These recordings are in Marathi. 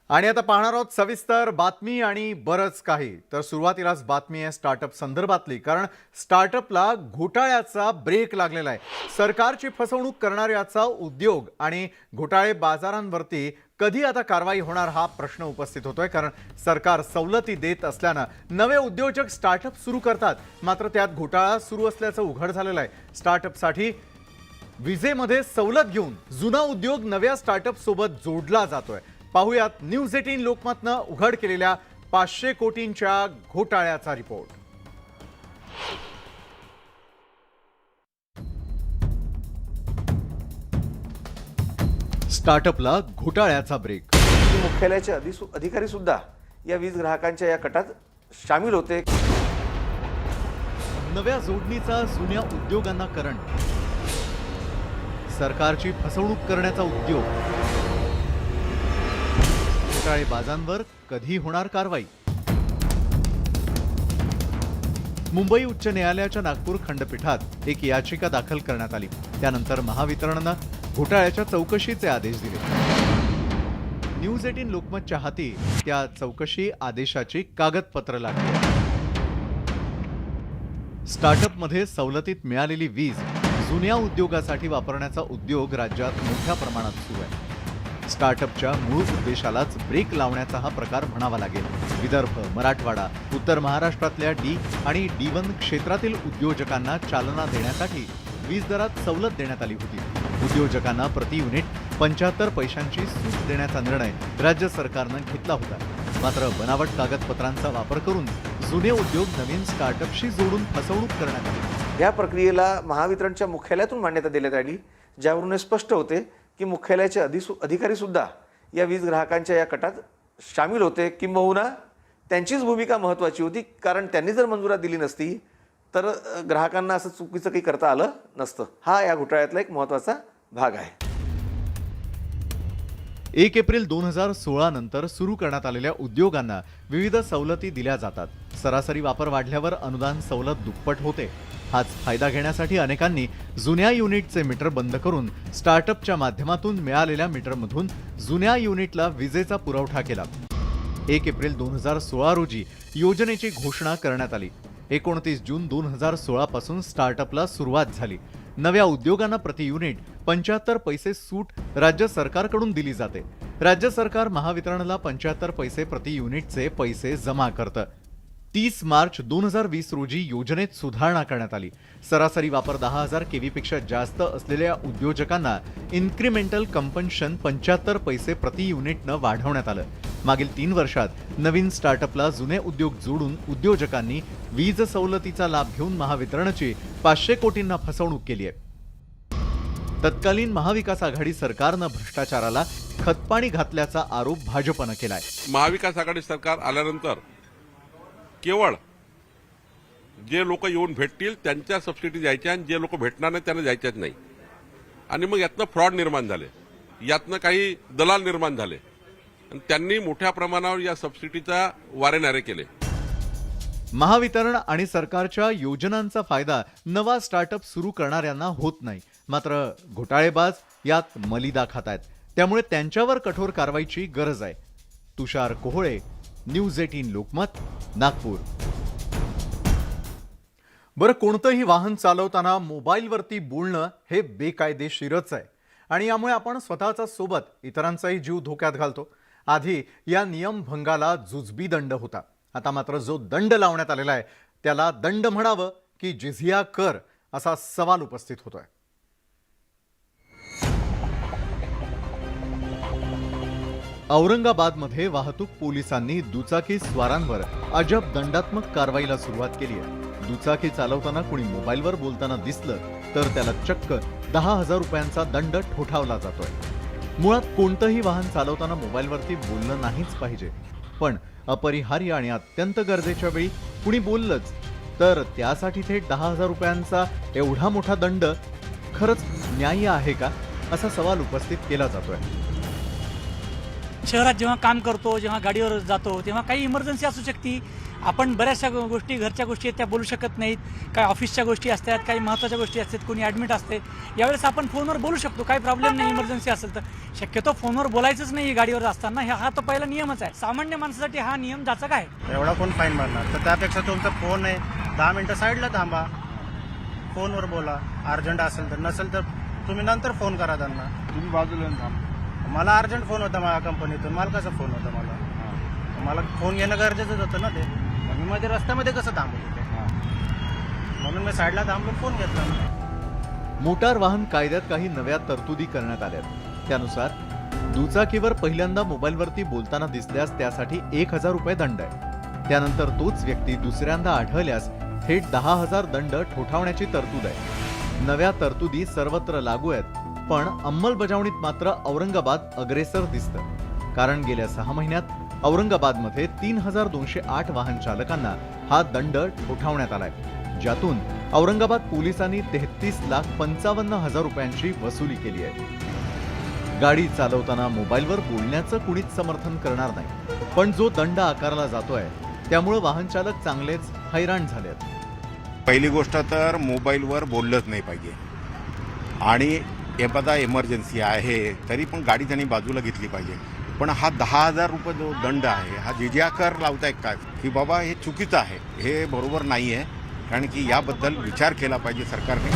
आणि आता पाहणार आहोत सविस्तर बातमी आणि बरंच काही. तर सुरुवातीलाच बातमी आहे स्टार्टअप संदर्भातली, कारण स्टार्टअपला घोटाळ्याचा ब्रेक लागलेला आहे. सरकारची फसवणूक करणाऱ्याचा उद्योग आणि घोटाळे बाजारांवरती कधी आता कारवाई होणार हा प्रश्न उपस्थित होतोय. कारण सरकार सवलती देत असल्यानं नवे उद्योजक स्टार्टअप सुरू करतात, मात्र त्यात घोटाळा सुरू असल्याचं उघड झालेलं आहे. स्टार्टअपसाठी विजेमध्ये सवलत घेऊन जुना उद्योग नव्या स्टार्टअप सोबत जोडला जातोय. पाहुयात न्यूज 18 लोकमतनं उघड केलेल्या 500 कोटींच्या घोटाळ्याचा रिपोर्ट. स्टार्टअपला घोटाळ्याचा ब्रेक. मुख्यालयाचे अधिकारी सुद्धा या वीज ग्राहकांच्या या कटात सामील होते. नव्या जोडणीचा जुन्या उद्योगांना करंट. सरकारची फसवणूक करण्याचा उद्योग. घोटाळे बाजांवर कधी होणार कारवाई? मुंबई उच्च न्यायालयाच्या नागपूर खंडपीठात एक याचिका दाखल करण्यात आली. त्यानंतर महावितरणनं घोटाळ्याच्या चौकशीचे आदेश दिले. न्यूज 18 लोकमतच्या हाती त्या चौकशी आदेशाची कागदपत्र लागली. स्टार्टअपमध्ये सवलतीत मिळालेली वीज जुन्या उद्योगासाठी वापरण्याचा उद्योग राज्यात मोठ्या प्रमाणात सुरू आहे. स्टार्टअपच्या मूळ उद्देशालाच ब्रेक लावण्याचा हा प्रकार म्हणावा लागेल. विदर्भ, मराठवाडा, उत्तर महाराष्ट्रातल्या डी आणि D1 क्षेत्रातील उद्योजकांना चालना देण्यासाठी वीज दरात सवलत देण्यात आली होती. उद्योजकांना प्रति युनिट 75 पैशांची सूट देण्याचा निर्णय राज्य सरकारनं घेतला होता. मात्र बनावट कागदपत्रांचा वापर करून जुने उद्योग नवीन स्टार्टअपशी जोडून फसवणूक करण्यात आली. या प्रक्रियेला महावितरणच्या मुख्यालयातून मान्यता देण्यात आली, ज्यावरून हे स्पष्ट होते की मुख्यालयाचे अधिकारी सुद्धा या वीज ग्राहकांच्या या कटात सामील होते. किंबहुना त्यांचीच भूमिका महत्त्वाची होती, कारण त्यांनी जर मंजुरात दिली नसती तर ग्राहकांना असं चुकीचं काही करता आलं नसतं. हा या घोटाळ्यातला एक महत्त्वाचा भाग आहे. 1 एप्रिल 2016 नंतर सुरू करण्यात आलेल्या उद्योगांना विविध सवलती दिल्या जातात. सरासरी वापर वाढल्यावर अनुदान सवलत दुप्पट होते. हाच फायदा घेण्यासाठी अनेकांनी जुन्या युनिटचे मीटर बंद करून स्टार्टअपच्या माध्यमातून मिळालेल्या मीटरमधून जुन्या युनिटला विजेचा पुरवठा केला. 1 एप्रिल 2016 रोजी योजनेची घोषणा करण्यात आली. 29 जून 2016 पासून स्टार्टअपला सुरुवात झाली. नव्या उद्योगांना प्रति युनिट 75 पैसे सूट राज्य सरकारकडून दिली जाते. राज्य सरकार महावितरणला 75 पैसे प्रति युनिटचे पैसे जमा करतं. 30 मार्च 2020 रोजी योजनेत सुधारणा करण्यात आली. सरासरी वापर 10,000 kV पेक्षा जास्त असलेल्या उद्योजकांना इन्क्रिमेंटल कंपन्शन 75 पैसे प्रति युनिटनं वाढवण्यात आलं. मागील 3 वर्षात नवीन स्टार्टअपला जुने उद्योग जोडून उद्योजकांनी वीज सवलतीचा लाभ घेऊन महावितरणची 500 कोटींना फसवणूक केली आहे. तत्कालीन महाविकास आघाडी सरकारनं भ्रष्टाचाराला खतपाणी घातल्याचा आरोप भाजपनं केलाय. महाविकास आघाडी सरकार आल्यानंतर केवळ जे लोक येऊन भेटतील त्यांच्या सबसिडी द्यायच्या आणि जे लोक भेटणार नाही त्यांना द्यायच्याच नाही. आणि मग यातनं फ्रॉड निर्माण झाले, यातनं काही दलाल निर्माण झाले आणि त्यांनी मोठ्या प्रमाणावर या सबसिडीचा वारेनारे केले. महावितरण आणि सरकारच्या योजनांचा फायदा नवा स्टार्टअप सुरू करणाऱ्यांना होत नाही. मात्र घोटाळेबाज यात मलिदा खात आहेत. त्यामुळे त्यांच्यावर कठोर कारवाईची गरज आहे. तुषार कोहळे, न्यूज 18 लोकमत, नागपूर. बरं, कोणतंही वाहन चालवताना मोबाईलवरती बोलणं हे बेकायदेशीरच आहे आणि यामुळे आपण स्वतःचा सोबत इतरांचाही जीव धोक्यात घालतो. आधी या नियमभंगाला जुजबी दंड होता. आता मात्र जो दंड लावण्यात आलेला आहे त्याला दंड म्हणावं की जिझिया कर, असा सवाल उपस्थित होतोय. औरंगाबादमध्ये वाहतूक पोलिसांनी दुचाकी स्वारांवर अजब दंडात्मक कारवाईला सुरुवात केली आहे. दुचाकी चालवताना कुणी मोबाईलवर बोलताना दिसलं तर त्याला चक्क 10,000 रुपयांचा दंड ठोठावला जातोय. मुळात कोणतंही वाहन चालवताना मोबाईलवरती बोललं नाहीच पाहिजे, पण अपरिहार्य आणि अत्यंत गरजेच्या वेळी कुणी बोललंच तर त्यासाठी थेट 10,000 रुपयांचा एवढा मोठा दंड खरंच न्याय्य आहे का, असा सवाल उपस्थित केला जातोय. शहरात जेव्हा काम करतो, जेव्हा गाडीवर जातो, तेव्हा काही इमर्जन्सी असू शकते आपण बऱ्याचशा गोष्टी घरच्या गोष्टी आहेत त्या बोलू शकत नाहीत, काही ऑफिसच्या गोष्टी असतात, काही महत्त्वाच्या गोष्टी असतात, कोणी ॲडमिट असते, यावेळेस आपण फोनवर बोलू शकतो, काही प्रॉब्लेम नाही. इमर्जन्सी असेल तर शक्यतो फोनवर बोलायचंच नाही गाडीवर असताना. हा तर पहिला नियमच आहे. सामान्य माणसासाठी हा नियम जाचक आहे. एवढा कोण फाईन मारणार? तर त्यापेक्षा तुमचा फोन आहे 10 मिनिटं साईडला थांबा, फोनवर बोला. अर्जंट असेल तर, नसेल तर तुम्ही नंतर फोन करा त्यांना. तुम्ही बाजूला थांबा. मला अर्जंट फोन होता माझ्या कंपनीतून, मला कसा फोन होता मला फोन घेणं गरजेचंच होतं ना ते. मग मी मध्ये रस्त्यामध्ये कसं थांबू तिथे? म्हणून मी साईडला थांबून फोन घेतला. मोटार वाहन कायद्यात काही नव्या तरतुदी करण्यात आल्यात. त्यानुसार दुचाकीवर पहिल्यांदा मोबाईलवरती बोलताना दिसल्यास त्यासाठी 1,000 रुपये दंड आहे. त्यानंतर तोच व्यक्ती दुसऱ्यांदा आढळल्यास थेट 10,000 दंड ठोठावण्याची तरतूद आहे. नव्या तरतुदी सर्वत्र लागू आहेत, पण अंमलबजावणीत मात्र औरंगाबाद अग्रेसर दिसतं. कारण गेल्या 6 महिन्यात औरंगाबादमध्ये 3,208 वाहन चालकांना हा दंड ठोठावण्यात आलाय, ज्यातून औरंगाबाद पोलिसांनी 33,55,000 रुपयांची वसुली केली आहे. गाडी चालवताना मोबाईलवर बोलण्याचं कुणीच समर्थन करणार नाही, पण जो दंड आकारला जातोय त्यामुळे वाहन चालक चांगलेच हैराण झालेत. पहिली गोष्ट तर मोबाईलवर बोललंच नाही पाहिजे. आणि एखादा इमर्जन्सी आहे तरी पण गाडी त्यांनी बाजूला घेतली पाहिजे. पण हा 10,000 रुपये जो दंड आहे हा जिज्ञाकर लावताय काय की बाबा हे चुकीचं आहे, हे बरोबर नाही आहे. कारण की याबद्दल विचार केला पाहिजे सरकारने.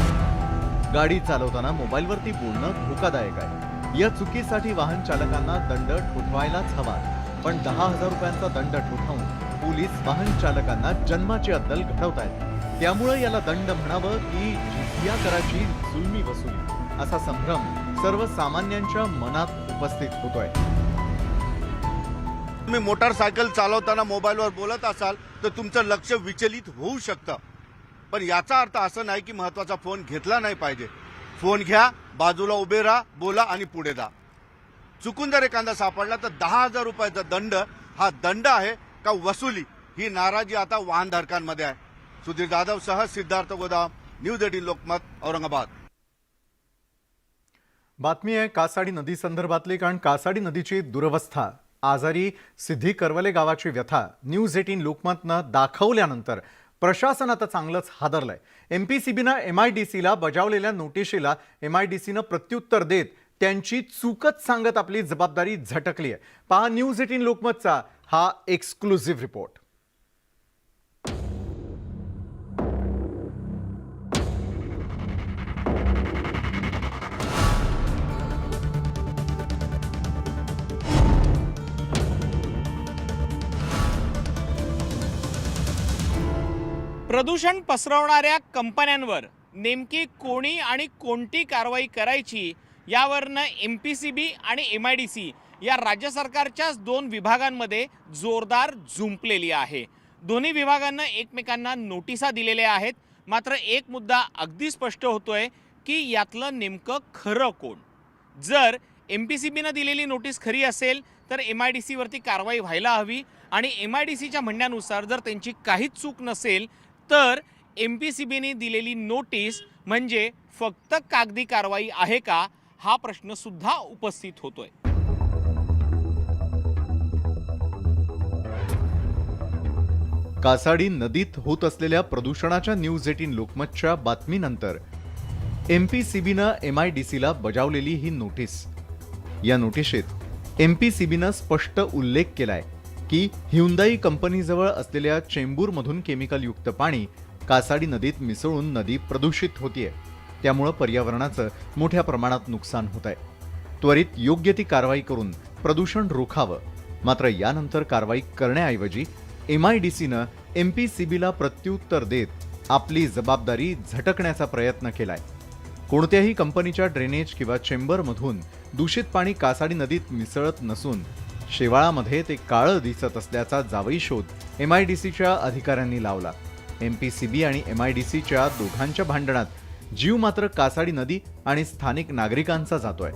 गाडी चालवताना मोबाईलवरती बोलणं धोकादायक आहे. या चुकीसाठी वाहन चालकांना दंड ठोठवायलाच हवा, पण 10,000 रुपयांचा दंड ठोठावून पोलीस वाहन चालकांना जन्माची अद्दल घडवतायत. त्यामुळे याला दंड म्हणावं की जिझिया कराची जुलमी वसुली, असा संभ्रम सर्वसामान्यांच्या मनात उपस्थित होतोय. तुम्ही मोटारसायकल चालवताना मोबाईलवर बोलत असाल तर तुमचं लक्ष विचलित होऊ शकतं. पण याचा अर्थ असं नाही की महत्वाचा फोन घेतला नाही पाहिजे. फोन घ्या, बाजूला उभे राहा, बोला आणि पुढे जा. चुकून जर एखादा सापडला तर 10,000 रुपयाचा दंड हा दंड आहे का वसुली, ही नाराजी आता वाहनधारकांमध्ये आहे. सुधीर जाधव सह सिद्धार्थ गोदाम, न्यूज 18 लोकमत, औरंगाबाद. बातमी आहे कासाडी नदी संदर्भातली, कारण कासाडी नदीची दुरवस्था, आजारी सिद्धी करवले गावाची व्यथा न्यूज 18 लोकमतनं दाखवल्यानंतर प्रशासन आता चांगलंच हादरलंय. एमपीसीबीनं एमआयडीसीला बजावलेल्या नोटिशीला एमआयडीसीनं प्रत्युत्तर देत त्यांची चूकच सांगत आपली जबाबदारी झटकली आहे. पहा न्यूज 18 लोकमतचा हा एक्सक्लुझिव्ह रिपोर्ट. प्रदूषण पसरवणाऱ्या कंपन्यांवर नेमकी कोणी आणि कोणती कारवाई करायची यावरनं एमपीसीबी आणि एमआयडीसी या राज्य सरकारच्याच 2 विभागांमध्ये जोरदार झुंपलेली आहे. दोन्ही विभागांना एकमेकांना नोटिसा दिलेल्या आहेत. मात्र एक मुद्दा अगदी स्पष्ट होतोय की यातलं नेमकं खरं कोण. जर एमपीसीबीनं दिलेली नोटीस खरी असेल तर एमआयडीसीवरती कारवाई व्हायला हवी, आणि एमआयडीसीच्या म्हणण्यानुसार जर त्यांची काहीच चूक नसेल तर एमपीसीबीने दिलेली नोटीस म्हणजे फक्त कागदी कारवाई आहे का, हा प्रश्न सुद्धा उपस्थित होतोय. कासाडी नदीत होत असलेल्या प्रदूषणाच्या न्यूज 18 लोकमतच्या बातमीनंतर एमपीसीबीनं एमआयडीसीला बजावलेली ही नोटीस. या नोटिशीत एमपीसीबीनं स्पष्ट उल्लेख केलाय की ह्युंदाई कंपनीजवळ असलेल्या चेंबूरमधून केमिकलयुक्त पाणी कासाडी नदीत मिसळून नदी प्रदूषित होतीये. त्यामुळं पर्यावरणाचं मोठ्या प्रमाणात नुकसान होत आहे. त्वरित योग्य ती कारवाई करून प्रदूषण रोखावं. मात्र यानंतर कारवाई करण्याऐवजी एमआयडीसीनं एमपीसीबीला प्रत्युत्तर देत आपली जबाबदारी झटकण्याचा प्रयत्न केलाय. कोणत्याही कंपनीच्या ड्रेनेज किंवा चेंबरमधून दूषित पाणी कासाडी नदीत मिसळत नसून शेवाळामध्ये ते काळं दिसत असल्याचा जावई शोध एमआयडीसीच्या अधिकाऱ्यांनी लावला. एमपीसीबी आणि एमआयडीसीच्या दोघांच्या भांडणात जीव मात्र कासाडी नदी आणि स्थानिक नागरिकांचा जातोय.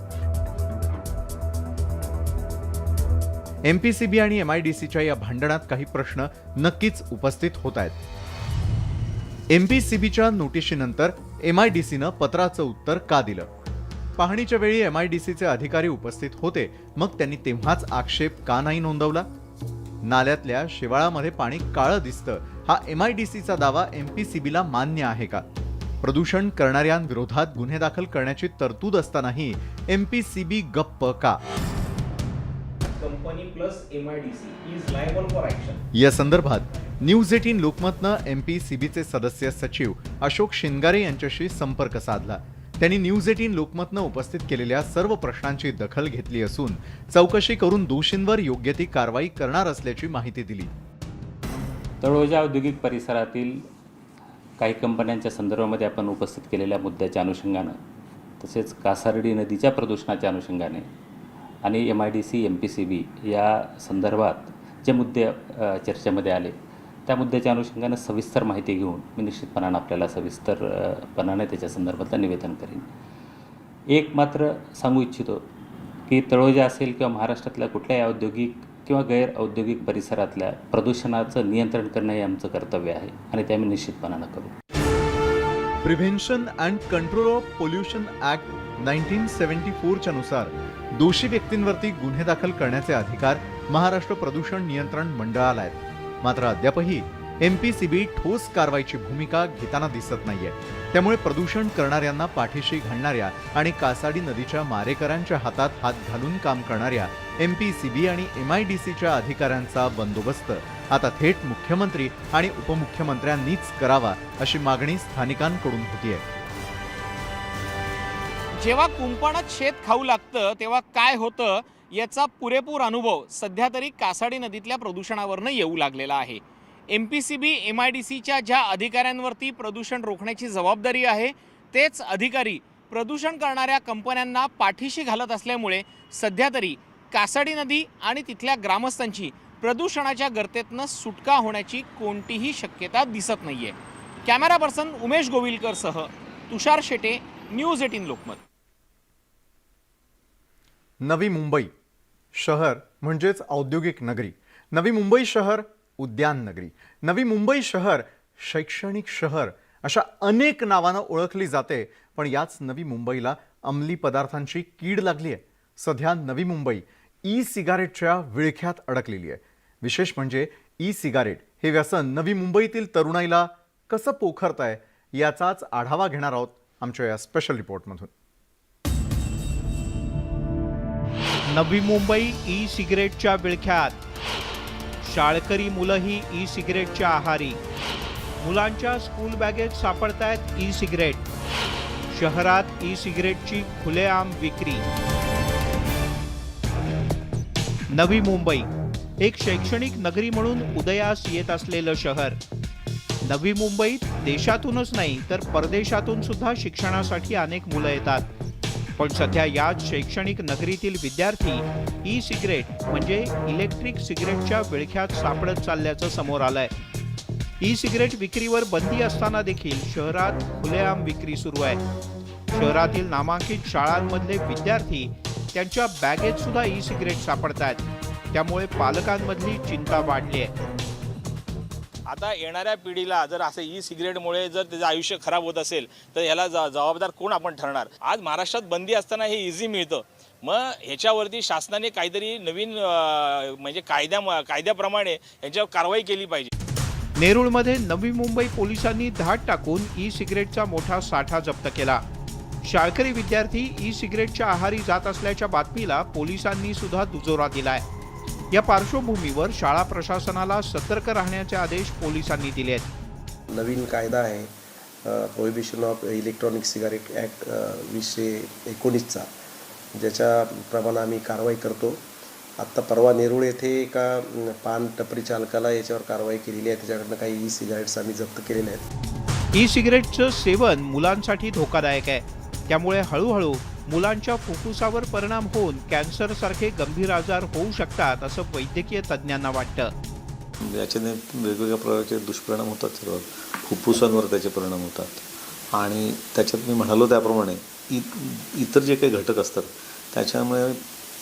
एमपीसीबी आणि एमआयडीसीच्या या भांडणात काही प्रश्न नक्कीच उपस्थित होत आहेत. एमपीसीबीच्या नोटिशीनंतर एमआयडीसीनं पत्राचं उत्तर का दिलं? पाहणीच्या वेळी एमआयडीसीचे अधिकारी उपस्थित होते, मग त्यांनी तेव्हाच आक्षेप का नाही नोंदवला? नाल्यातल्या शेवाळामध्ये पाणी काळं दिसतं, हा MIDCचा दावा MPCBला मान्य आहे का? प्रदूषण करणाऱ्यांविरोधात गुन्हे दाखल करण्याची तरतूद असतानाही MPCB गप्प का? Company plus MIDC is liable for action. या संदर्भात न्यूज 18 लोकमतनं MPCBचे सदस्य सचिव अशोक शिनगारे यांच्याशी संपर्क साधला. त्यांनी न्यूज 18 लोकमतनं उपस्थित केलेल्या सर्व प्रश्नांची दखल घेतली असून चौकशी करून दोषींवर योग्य ती कारवाई करणार असल्याची माहिती दिली. तळोजा औद्योगिक परिसरातील काही कंपन्यांच्या संदर्भामध्ये आपण उपस्थित केलेल्या मुद्द्याच्या अनुषंगानं, तसेच कासारडी नदीच्या प्रदूषणाच्या अनुषंगाने आणि MIDC MPCB या संदर्भात जे मुद्दे चर्चेमध्ये आले त्या मुद्द्याच्या अनुषंगानं सविस्तर माहिती घेऊन मी निश्चितपणानं आपल्याला सविस्तरपणाने त्याच्या संदर्भातलं निवेदन करीन. एक मात्र सांगू इच्छितो की तळोजा असेल किंवा महाराष्ट्रातल्या कुठल्याही औद्योगिक किंवा गैर औद्योगिक परिसरातल्या प्रदूषणाचं नियंत्रण करणं हे आमचं कर्तव्य आहे आणि ते आम्ही निश्चितपणानं करू. Prevention and control of pollution act 1974च्या नुसार दोषी व्यक्तींवरती गुन्हे दाखल करण्याचे अधिकार महाराष्ट्र प्रदूषण नियंत्रण मंडळाला आहेत. मात्र अद्यापही MPCB ठोस कारवाईची भूमिका घेताना दिसत नाहीये. त्यामुळे प्रदूषण करणाऱ्यांना पाठीशी घालणाऱ्या आणि कासाडी नदीच्या मारेकऱ्यांच्या हातात हात घालून काम करणाऱ्या MPCB आणि MIDCच्या अधिकाऱ्यांचा बंदोबस्त आता थेट मुख्यमंत्री आणि उपमुख्यमंत्र्यांनीच करावा अशी मागणी स्थानिकांकडून होतीये. जेव्हा कुंपणात शेत खाऊ लागतं तेव्हा काय होतं याचा पुरेपूर अनुभव सध्या तरी कासाडी नदीतल्या प्रदूषणावरनं येऊ लागलेला आहे. MPCB MIDCच्या ज्या अधिकाऱ्यांवरती प्रदूषण रोखण्याची जबाबदारी आहे तेच अधिकारी प्रदूषण करणाऱ्या कंपन्यांना पाठीशी घालत असल्यामुळे सध्या तरी कासाडी नदी आणि तिथल्या ग्रामस्थांची प्रदूषणाच्या गर्तेतनं सुटका होण्याची कोणतीही शक्यता दिसत नाहीये. कॅमेरा पर्सन उमेश गोविलकरसह तुषार शेटे, न्यूज 18 लोकमत. नवी मुंबई शहर म्हणजेच औद्योगिक नगरी, नवी मुंबई शहर उद्यान नगरी, नवी मुंबई शहर शैक्षणिक शहर अशा अनेक नावानं ओळखली जाते. पण याच नवी मुंबईला अंमली पदार्थांची कीड लागली आहे. सध्या नवी मुंबई सिगारेटच्या विळख्यात अडकलेली आहे. विशेष म्हणजे सिगारेट हे व्यसन नवी मुंबईतील तरुणाईला कसं पोखरतंय याचाच आढावा घेणार आहोत आमच्या या स्पेशल रिपोर्टमधून. नवी मुंबई सिगरेटच्या विळख्यात, शाळकरी मुलंही सिगरेटच्या आहारी. मुलांच्या स्कूल बॅगेत सापडतायत सिगरेट. शहरात सिगरेटची खुलेआम विक्री. नवी मुंबई एक शैक्षणिक नगरी म्हणून उदयास येत असलेलं शहर. नवी मुंबईत देशातूनच नाही तर परदेशातून सुद्धा शिक्षणासाठी अनेक मुलं येतात. पण सध्या याच शैक्षणिक नगरीतील विद्यार्थी सिगरेट म्हणजे इलेक्ट्रिक सिगरेटच्या विळख्यात सापडत चालल्याचं समोर आलंय. सिगरेट विक्रीवर बंदी असताना देखील शहरात खुलेआम विक्री सुरू आहे. शहरातील नामांकित शाळांमधले विद्यार्थी त्यांच्या बॅगेत सुद्धा सिगरेट सापडतात. त्यामुळे पालकांमधली चिंता वाढली आहे. आता येणाऱ्या पिढीला जर असं सिगरेटमुळे जर त्याचं आयुष्य खराब होत असेल तर याला जबाबदार कोण आपण ठरणार? आज महाराष्ट्रात बंदी असताना हे इझी मिळतं. मग ह्याच्यावरती शासनाने काहीतरी नवीन म्हणजे कायद्याप्रमाणे यांच्यावर कारवाई केली पाहिजे. नेरूळमध्ये नवी मुंबई पोलिसांनी धाड टाकून सिगरेटचा मोठा साठा जप्त केला. शाळकरी विद्यार्थी सिगरेटच्या आहारी जात असल्याच्या बातमीला पोलिसांनी सुद्धा दुजोरा दिलाय. या पार्श्वभूमीवर शाळा प्रशासनाला सतर्क राहण्याचे आदेश पोलिसांनी दिले आहेत. नवीन कायदा आहे prohibition of electronic cigarette act 2019चा, ज्याच्या प्रमाणे आम्ही कारवाई करतो. आत्ता परवा नेरूळ येथे एका पान टपरी चालकाला याच्यावर कारवाई केलेली आहे. त्याच्याकडनं काही सिगारेट्स आम्ही जप्त केलेले आहेत. सिगरेटचं सेवन मुलांसाठी धोकादायक आहे. त्यामुळे हळूहळू मुलांच्या फुफ्फुसावर परिणाम होऊन कॅन्सरसारखे गंभीर आजार होऊ शकतात असं वैद्यकीय तज्ज्ञांना वाटतं. याच्याने वेगवेगळ्या प्रकारचे दुष्परिणाम होतात. सर्व फुफ्फुसांवर त्याचे परिणाम होतात आणि त्याच्यात मी म्हणालो त्याप्रमाणे इतर जे काही घटक असतात त्याच्यामुळे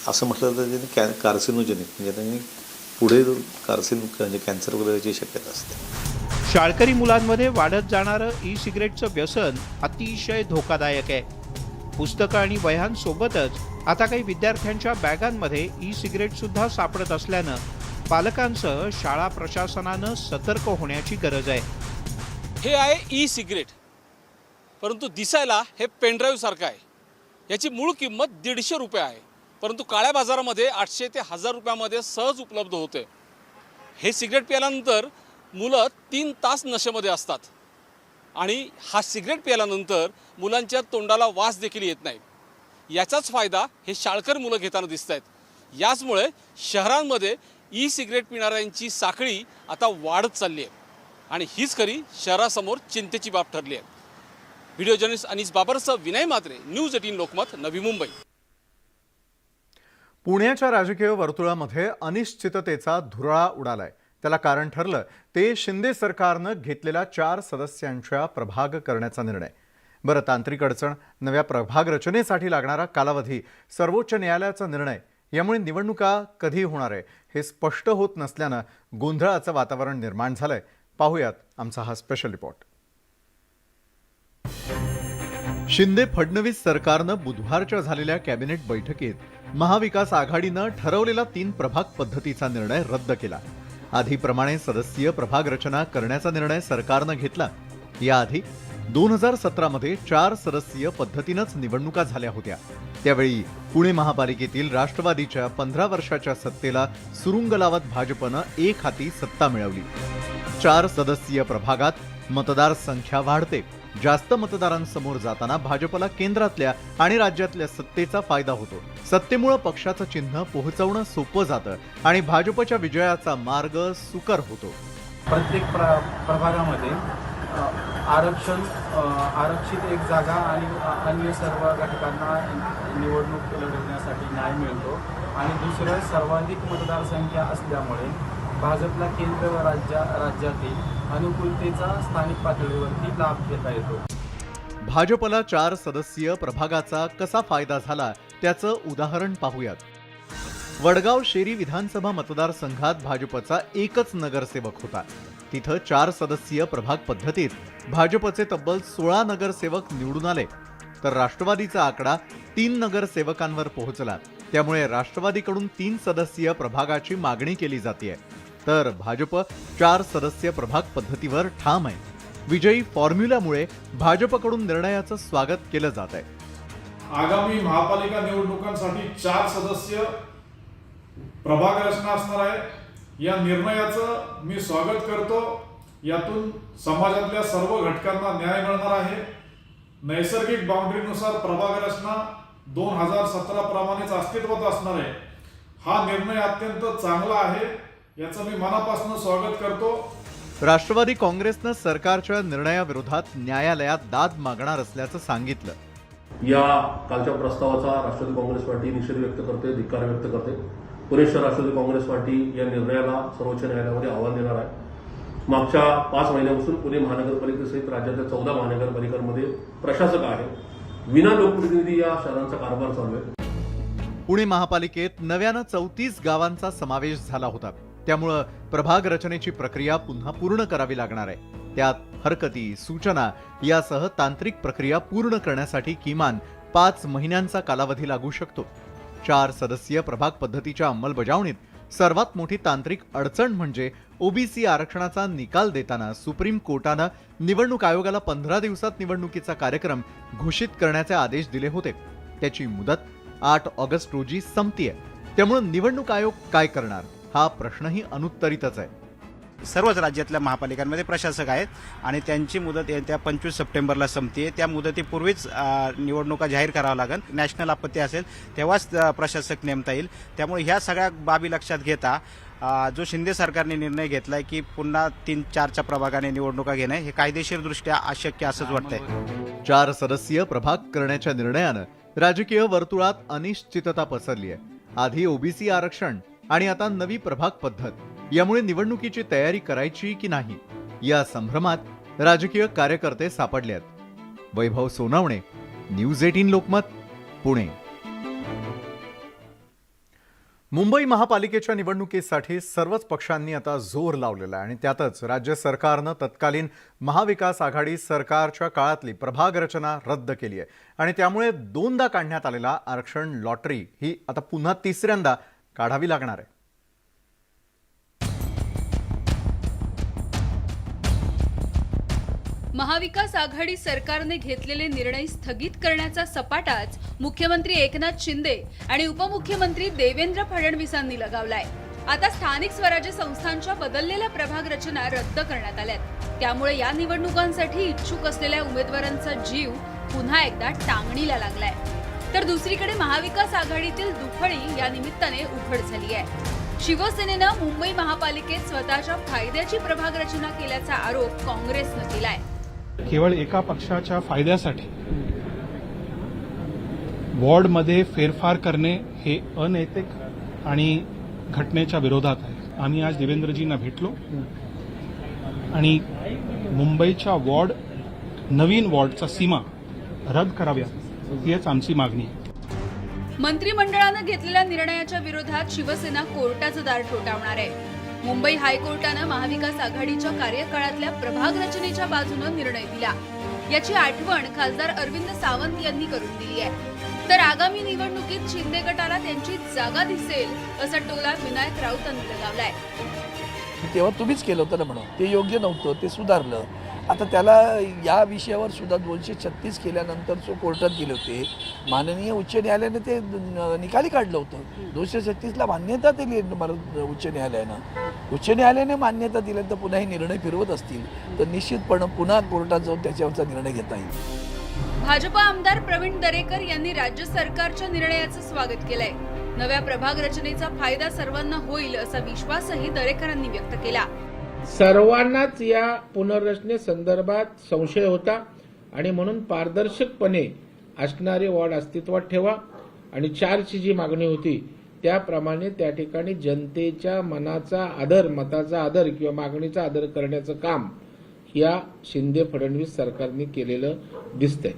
असं म्हटलं तर त्याने कार्सिनोजेनिक म्हणजे त्यांनी पुढे म्हणजे कॅन्सर वगैरेची शक्यता असते. शाळकरी मुलांमध्ये वाढत जाणारं सिगरेटचं व्यसन अतिशय धोकादायक आहे. पुस्तकं आणि वह्यांसोबतच आता काही विद्यार्थ्यांच्या बॅगांमध्ये सिगरेट सुद्धा सापडत असल्यानं पालकांसह शाळा प्रशासनानं सतर्क होण्याची गरज आहे. हे आहे ई सिगरेट, परंतु दिसायला हे पेनड्राईव्ह सारखं आहे. याची मूळ किंमत 150 रुपये आहे, परंतु काळ्या बाजारामध्ये 800 ते 1000 रुपयामध्ये सहज उपलब्ध होते. हे सिगरेट प्यायल्यानंतर मुलं 3 तास नशेमध्ये असतात आणि हा सिगरेट प्यायल्यानंतर मुलांच्या तोंडाला वास देखील येत नाही. याचाच फायदा हे शाळकर मुलं घेताना दिसत आहेत. याचमुळे शहरांमध्ये ई सिगरेट पिणाऱ्यांची साखळी आता वाढत चालली आहे आणि हीच खरी शहरासमोर चिंतेची बाब ठरली आहे. व्हिडिओ जर्नलिस्ट अनीस बाबरसह विनय मात्रे, न्यूज 18 लोकमत, नवी मुंबई. पुण्याच्या राजकीय वर्तुळामध्ये अनिश्चिततेचा धुरळा उडालाय. त्याला कारण ठरलं ते शिंदे सरकारनं घेतलेला 4 सदस्यांच्या प्रभाग करण्याचा निर्णय. बरं, तांत्रिक अडचण, नव्या प्रभाग रचनेसाठी लागणारा कालावधी, सर्वोच्च न्यायालयाचा निर्णय यामुळे निवडणुका कधी होणार आहे हे स्पष्ट होत नसल्यानं गोंधळाचं वातावरण निर्माण झालंय. पाहूयात आमचा हा स्पेशल रिपोर्ट. शिंदे फडणवीस सरकारनं बुधवारच्या झालेल्या कॅबिनेट बैठकीत महाविकास आघाडीनं ठरवलेला 3 प्रभाग पद्धतीचा निर्णय रद्द केला. आधीप्रमाणे सदस्यीय प्रभाग रचना करण्याचा निर्णय सरकारनं घेतला. याआधी 2017 मध्ये 4 सदस्यीय पद्धतीनंच निवडणुका झाल्या होत्या. त्यावेळी पुणे महापालिकेतील राष्ट्रवादीच्या 15 वर्षाच्या सत्तेला सुरुंग लावत भाजपनं एक हाती सत्ता मिळवली. 4 सदस्यीय प्रभागात मतदार संख्या वाढते. जास्त मतदारांसमोर जाताना भाजपला केंद्रातल्या आणि राज्यातल्या सत्तेचा फायदा होतो. सत्तेमुळे पक्षाचं चिन्ह पोहोचवणं सोपं जातं आणि भाजपच्या विजयाचा मार्ग सुकर होतो. प्रत्येक प्रभागामध्ये आरक्षित एक जागा आणि अन्य सर्व घटकांना निवडणूक लढवण्यासाठी न्याय मिळतो आणि दुसरं सर्वाधिक मतदारसंख्या असल्यामुळे भाजपला केंद्र व राज्यातील अनुकूलतेचा स्थानिक पातळीवरती लाभ घेता येतो. भाजपला 4 सदस्यीय प्रभागाचा कसा फायदा झाला त्याचं उदाहरण पाहूयात. वडगाव शेरी विधानसभा मतदारसंघात भाजपचा एकच नगरसेवक होता. तिथं 4 सदस्यीय प्रभाग पद्धतीत भाजपचे तब्बल 16 नगरसेवक निवडून आले, तर राष्ट्रवादीचा आकडा 3 नगरसेवकांवर पोहोचला. त्यामुळे राष्ट्रवादीकडून 3 सदस्यीय प्रभागाची मागणी केली जाते, तर भाजप 4 सदस्यीय प्रभाग पद्धतीवर ठाम आहे. विजयी फॉर्म्युल्यामुळे भाजपकडून निर्णयाचं स्वागत केलं जात आहे. आगामी महापालिका निवडणुकांसाठी 4 सदस्य प्रभाग रचना असणार आहे. या निर्णयाचं मी स्वागत करतो. यातून समाजातल्या सर्व घटकांना न्याय मिळणार आहे. नैसर्गिक बाउंड्रीनुसार प्रभाग रचना 2017 प्रमाणेच अस्तित्वात असणार आहे. हा निर्णय अत्यंत चांगला आहे, याचं मी मनापासून स्वागत करतो. राष्ट्रवादी काँग्रेसनं सरकारच्या निर्णयाविरोधात न्यायालयात दाद मागणार असल्याचं सांगितलं. या कालच्या प्रस्तावाचा राष्ट्रवादी काँग्रेस पार्टी निषेध व्यक्त करते, धिक्कार व्यक्त करते. पुणे शहर राष्ट्रवादी काँग्रेस पार्टी या निर्णयाला सर्वोच्च न्यायालयामध्ये आव्हान देणार आहे. मागच्या 5 महिन्यापासून पुणे महानगरपालिकेसहित राज्यातल्या 14 महानगरपालिकांमध्ये प्रशासक आहे. विना लोकप्रतिनिधी या शहरांचा कारभार चालू आहे. पुणे महापालिकेत नव्यानं 34 गावांचा समावेश झाला होता. त्यामुळं प्रभाग रचनेची प्रक्रिया पुन्हा पूर्ण करावी लागणार आहे. त्यात हरकती, सूचना यासह तांत्रिक प्रक्रिया पूर्ण करण्यासाठी किमान 5 महिन्यांचा कालावधी लागू शकतो. 4 सदस्यीय प्रभाग पद्धतीच्या अंमलबजावणीत सर्वात मोठी तांत्रिक अडचण म्हणजे ओबीसी आरक्षणाचा निकाल देताना सुप्रीम कोर्टानं निवडणूक आयोगाला 15 दिवसात निवडणुकीचा कार्यक्रम घोषित करण्याचे आदेश दिले होते. त्याची मुदत 8 ऑगस्ट रोजी संपतीये. त्यामुळे निवडणूक आयोग काय करणार हा प्रश्नही अनुत्तरितच आहे. सर्वच राज्यातल्या महापालिकांमध्ये प्रशासक आहेत आणि त्यांची मुदत येत्या 25 सप्टेंबरला संपते. त्या मुदतीपूर्वीच निवडणुका जाहीर करावं लागेल. नॅशनल आपत्ती असेल तेव्हाच प्रशासक नेमता येईल. त्यामुळे ह्या सगळ्या बाबी लक्षात घेता जो शिंदे सरकारने निर्णय घेतलाय की पुन्हा 3-4च्या प्रभागाने निवडणुका घेणं हे कायदेशीरदृष्ट्या अशक्य असंच वाटतंय. 4 सदस्यीय प्रभाग करण्याच्या निर्णयानं राजकीय वर्तुळात अनिश्चितता पसरली आहे. आधी ओबीसी आरक्षण आणि आता नवी प्रभाग पद्धत. यामुळे निवडणुकीची तयारी करायची की नाही या संभ्रमात राजकीय कार्यकर्ते सापडले आहेत. वैभव सोनवणे, न्यूज 18 लोकमत, पुणे. मुंबई महापालिकेच्या निवडणुकीसाठी सर्वच पक्षांनी आता जोर लावलेला आहे आणि त्यातच राज्य सरकारनं तत्कालीन महाविकास आघाडी सरकारच्या काळातली प्रभाग रचना रद्द केली आहे आणि त्यामुळे 2दा काढण्यात आलेला आरक्षण लॉटरी ही आता पुन्हा 3ऱ्यांदा काढावी लागणार आहे. महाविकास आघाडी सरकारने घेतलेले निर्णय स्थगित करण्याचा सपाटाच मुख्यमंत्री एकनाथ शिंदे आणि उपमुख्यमंत्री देवेंद्र फडणवीसांनी लगावलाय. आता स्थानिक स्वराज्य संस्थांच्या बदललेल्या प्रभाग रचना रद्द करण्यात आल्यात. त्यामुळे या निवडणुकांसाठी इच्छुक असलेल्या उमेदवारांचा जीव पुन्हा एकदा टांगणीला लागलाय. तर दुसरीकडे महाविकास आघाडीतील दुफळी या निमित्ताने उघड झाली आहे. शिवसेनेनं मुंबई महापालिकेत स्वतःच्या फायद्याची प्रभाग रचना केल्याचा आरोप काँग्रेसनं केलाय. केवळ एका पक्षाच्या फायद्यासाठी वॉर्डमध्ये फेरफार करणे हे अनैतिक आणि घटनेच्या विरोधात आहे. आम्ही आज देवेंद्रजींना भेटलो आणि मुंबईच्या नवीन वॉर्डचा सीमा रद्द कराव्या हीच आमची मागणी आहे. मंत्रिमंडळानं घेतलेल्या निर्णयाच्या विरोधात शिवसेना कोर्टाचं दार ठोठावणार आहे. मुंबई हायकोर्टानं महाविकास आघाडीच्या कार्यकाळातल्या प्रभाग रचनेच्या बाजूनं निर्णय दिला. याची आठवण खासदार अरविंद सावंत यांनी करून दिली आहे. तर आगामी निवडणुकीत शिंदे गटाला त्यांची जागा दिसेल असा टोला विनायक राऊतांनी लगावलाय. तेव्हा तुम्हीच केलं होतं ना म्हणून, ते योग्य नव्हतं, ते सुधारलं. आता त्याला या विषयावर सुद्धा 236 केल्यानंतर जो कोर्टात गेले होते, माननीय उच्च न्यायालयाने ते निकाली काढलं होतं. 236ला मान्यता दिली उच्च न्यायालयानं. उच्च न्यायालयाने मान्यता दिल्यानंतर पुन्हा हे निर्णय फिरवत असतील तर निश्चितपणे पुन्हा कोर्टात जाऊन त्याच्यावरचा निर्णय घेता येईल. भाजपा आमदार प्रवीण दरेकर यांनी राज्य सरकारच्या निर्णयाचं स्वागत केलंय. नव्या प्रभाग रचनेचा फायदा सर्वांना होईल असा विश्वासही दरेकरांनी व्यक्त केला. सर्वांनाच या पुनर्रचनेसंदर्भात संशय होता आणि म्हणून पारदर्शकपणे असणारे वॉर्ड अस्तित्वात ठेवा आणि 4ची जी मागणी होती त्याप्रमाणे त्या ठिकाणी जनतेच्या मताचा आदर किंवा मागणीचा आदर करण्याचं काम या शिंदे फडणवीस सरकारने केलेलं दिसतंय.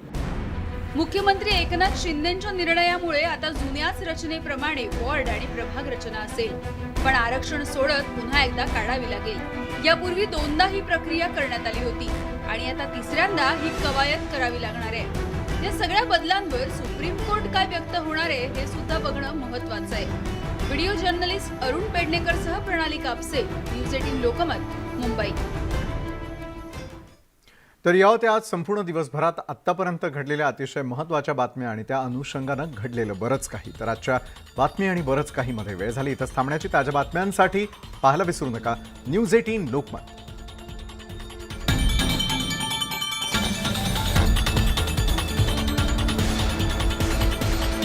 मुख्यमंत्री एकनाथ शिंदेच्या निर्णयामुळे आता जुन्याच रचनेप्रमाणे वॉर्ड आणि प्रभाग रचना असेल. पण आरक्षण सोडत पुन्हा एकदा काढावी लागेल. यापूर्वी 2दा ही प्रक्रिया करण्यात आली होती आणि आता 3ऱ्यांदा ही कवायत करावी लागणार आहे. या सगळ्या बदलांवर सुप्रीम कोर्ट काय व्यक्त होणार आहे हे सुद्धा बघणं महत्वाचं आहे. व्हिडिओ जर्नलिस्ट अरुण पेडणेकरसह प्रणाली कापसे, न्यूज 18 लोकमत, मुंबई. तर या होत्या आज संपूर्ण दिवसभरात आत्तापर्यंत घडलेल्या अतिशय महत्त्वाच्या बातम्या आणि त्या अनुषंगानं घडलेलं बरंच काही. तर आजच्या बातमी आणि बरंच काही मध्ये वेळ झाली. इथंच थांबण्याची. ताज्या बातम्यांसाठी पाहायला विसरू नका न्यूज 18 लोकमत.